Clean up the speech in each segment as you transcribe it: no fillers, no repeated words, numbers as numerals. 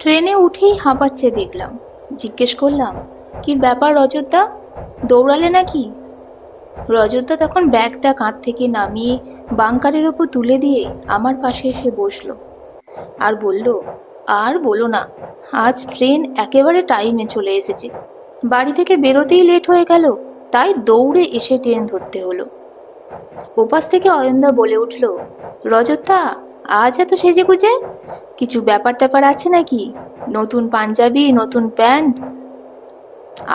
ট্রেনে উঠেই হাঁপাচ্ছে দেখলাম। জিজ্ঞেস করলাম, কি ব্যাপার রজতদা, দৌড়ালে নাকি? রজতদা তখন ব্যাগটা কাঁধ থেকে নামিয়ে বাংকারের ওপর তুলে দিয়ে আমার পাশে এসে বসলো আর বলল, আর বলো না, আজ ট্রেন একেবারে টাইমে চলে এসেছে। বাড়ি থেকে বেরোতেই লেট হয়ে গেল, তাই দৌড়ে এসে ট্রেন ধরতে হলো। ওপাশ থেকে অয়নদা বলে উঠল, রজতদা, আজ এত সেজেগুজে, কিছু ব্যাপার ট্যাপার আছে নাকি? নতুন পাঞ্জাবি, নতুন প্যান্ট?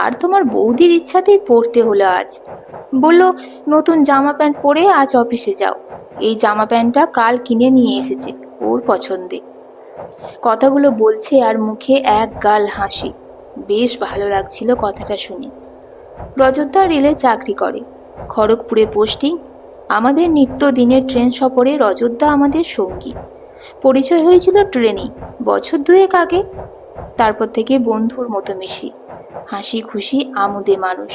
আর তোমার বৌদির ইচ্ছাতেই পড়তে হলো আজ। বলল, নতুন জামা প্যান্ট পরে আজ অফিসে যাও। এই জামা প্যান্টটা কাল কিনে নিয়ে এসেছে, ওর পছন্দে। কথাগুলো বলছে আর মুখে এক গাল হাসি। বেশ ভালো লাগছিল কথাটা শুনে। রজতদা রেলে চাকরি করে, খড়গপুরে পোস্টিং। আমাদের নিত্যদিনের ট্রেন সফরে রজতদা আমাদের সঙ্গী। পরিচয় হয়েছিল ট্রেনেই, বছর দুয়েক আগে। তারপর থেকে বন্ধুর মতো মিশি, হাসি খুশি আমোদে মানুষ।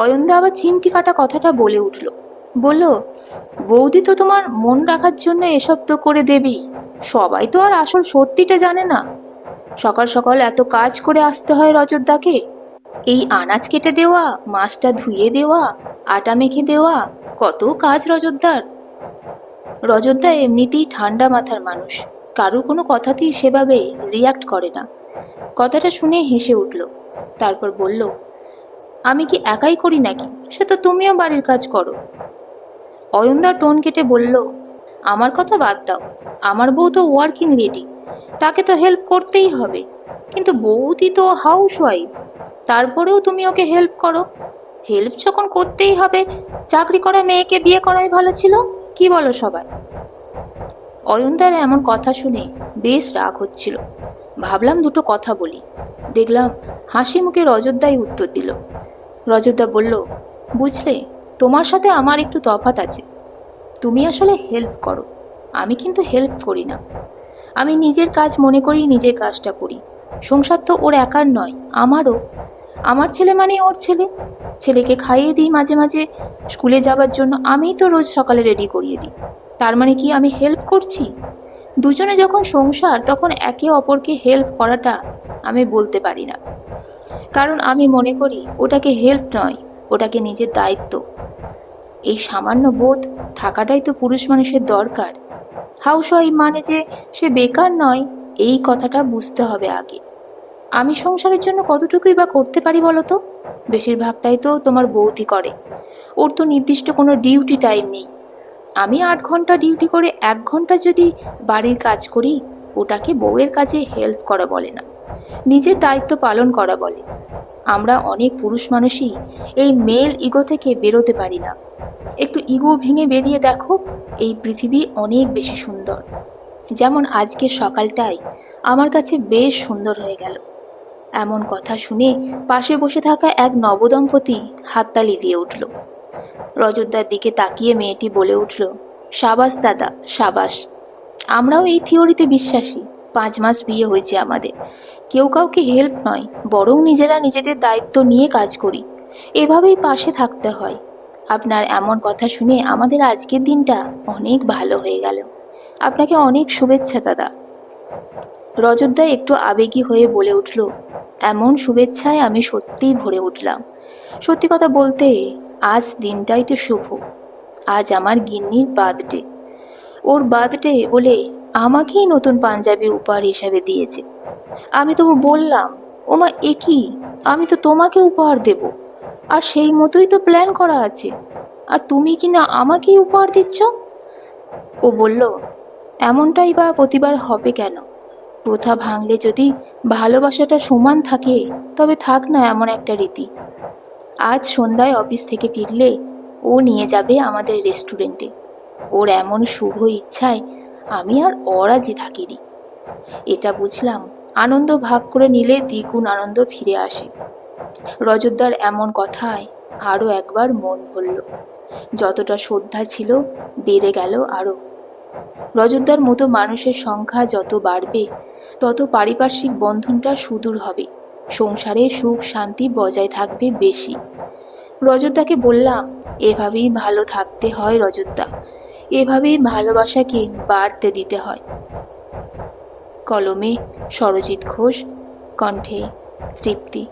অয়নদা আবার চিমটি কাটা কথাটা বলে উঠল, বলল, বৌদি তো তোমার মন রাখার জন্য এসব তো করে দেবেই। সবাই তো আর আসল সত্যিটা জানে না। সকাল সকাল এত কাজ করে আসতে হয় রজতদাকে। এই আনাজ কেটে দেওয়া, মাছটা ধুয়ে দেওয়া, আটা মেখে দেওয়া, কত কাজ রজতদার। রজতদা এমনিতেই ঠান্ডা মাথার মানুষ, কারুর কোনো কথাতেই সেভাবে রিয়াক্ট করে না। কথাটা শুনে হেসে উঠল, তারপর বলল, আমি কি একাই করি নাকি? সে তো তুমিও বাড়ির কাজ করো। অয়নদা টোন কেটে বলল, আমার কথা বাদ দাও, আমার বউ তো ওয়ার্কিং লেডি, তাকে তো হেল্প করতেই হবে। কিন্তু বৌদি তো হাউস ওয়াইফ, তারপরেও তুমি ওকে হেল্প করো। হেল্প যখন করতেই হবে, চাকরি করা মেয়েকে বিয়ে করাই ভালো ছিল, কি বলো সবাই? অয়নদার এমন কথা শুনে বেশ রাগ হচ্ছিল। ভাবলাম দুটো কথা বলি। দেখলাম হাসি মুখে রজতদাই উত্তর দিল। রজতদা বলল, বুঝলে, তোমার সাথে আমার একটু তফাৎ আছে। তুমি আসলে হেল্প করো, আমি কিন্তু হেল্প করি না। আমি নিজের কাজ মনে করি নিজের কাজটা করি। সংসার তো ওর একার নয়, আমারও। আমার ছেলে মানে ওর ছেলে। ছেলেকে খাইয়ে দিই মাঝে মাঝে, স্কুলে যাবার জন্য আমিই তো রোজ সকালে রেডি করিয়ে দিই। তার মানে কি আমি হেল্প করছি? দুজনে যখন সংসার, তখন একে অপরকে হেল্প করাটা আমি বলতে পারি না। কারণ আমি মনে করি ওটাকে হেল্প নয়, ওটাকে নিজের দায়িত্ব। এই সামান্য বোধ থাকাটাই তো পুরুষ মানুষের দরকার। হাউসওয়াইফ মানে যে সে বেকার নয়, এই কথাটা বুঝতে হবে আগে। আমি সংসারের জন্য কতটুকুই বা করতে পারি বলো তো? বেশিরভাগটাই তো তোমার বৌদি করে। ওর তো নির্দিষ্ট কোনো ডিউটি টাইম নেই। আমি 8 ঘন্টা ডিউটি করে 1 ঘন্টা যদি বাড়ির কাজ করি, ওটাকে বউয়ের কাজে হেল্প করা বলে না, নিজের দায়িত্ব পালন করা বলে। আমরা অনেক পুরুষ মানুষই এই মেল ইগো থেকে বেরোতে পারি না। একটু ইগো ভেঙে বেরিয়ে দেখো, এই পৃথিবী অনেক বেশি সুন্দর। যেমন আজকের সকালটাই আমার কাছে বেশ সুন্দর হয়ে গেল। এমন কথা শুনে পাশে বসে থাকা এক নবদম্পতি হাততালি দিয়ে উঠল। রজতদার দিকে তাকিয়ে মেয়েটি বলে উঠল, সাবাস দাদা, সাবাস। আমরাও এই থিওরিতে বিশ্বাসী। 5 মাস বিয়ে হয়েছে আমাদের, কেউ কাউকে হেল্প নয়, বরং নিজেরা নিজেদের দায়িত্ব নিয়ে কাজ করি। এভাবেই পাশে থাকতে হয়। আপনার এমন কথা শুনে আমাদের আজকের দিনটা অনেক ভালো হয়ে গেল। আপনাকে অনেক শুভেচ্ছা দাদা। রজতদা একটু আবেগী হয়ে বলে উঠল, এমন শুভেচ্ছায় আমি সত্যিই ভরে উঠলাম। সত্যি কথা বলতে, আজ দিনটাই তো শুভ। আজ আমার গিন্নির বার্থডে। ওর বার্থডে বলে আমাকেই নতুন পাঞ্জাবি উপহার হিসাবে দিয়েছে। আমি তো বললাম, ওমা একই, আমি তো তোমাকে উপহার দেব, আর সেই মতোই তো প্ল্যান করা আছে, আর তুমি কি না আমাকেই উপহার দিচ্ছ? ও বলল, এমনটাই বা প্রতিবার হবে কেন? প্রথা ভাঙলে যদি ভালোবাসাটা সমান থাকে, তবে থাক না এমন একটা রীতি। আজ সন্ধ্যায় অফিস থেকে ফিরলে ও নিয়ে যাবে আমাদের রেস্টুরেন্টে। ওর এমন শুভ ইচ্ছায় আমি আর অরাজি থাকিনি। এটা বুঝলাম, আনন্দ ভাগ করে নিলে দ্বিগুণ আনন্দ ফিরে আসে। রজতদার এমন কথায় আরো একবার মন ভরল। যতটা শ্রদ্ধা ছিল, বেড়ে গেল আরো। রজতদার মতো মানুষের সংখ্যা যত বাড়বে, তত পারিপার্শ্বিক বন্ধনটা সুদূর হবে, সংসারে সুখ শান্তি বজায় থাকবে বেশি। রজতদাকে বললাম, এভাবেই ভালো থাকতে হয় রজতদা, এভাবেই ভালোবাসাকে বাড়তে দিতে হয়। কলমে সরজিৎ ঘোষ, কণ্ঠে তৃপ্তি।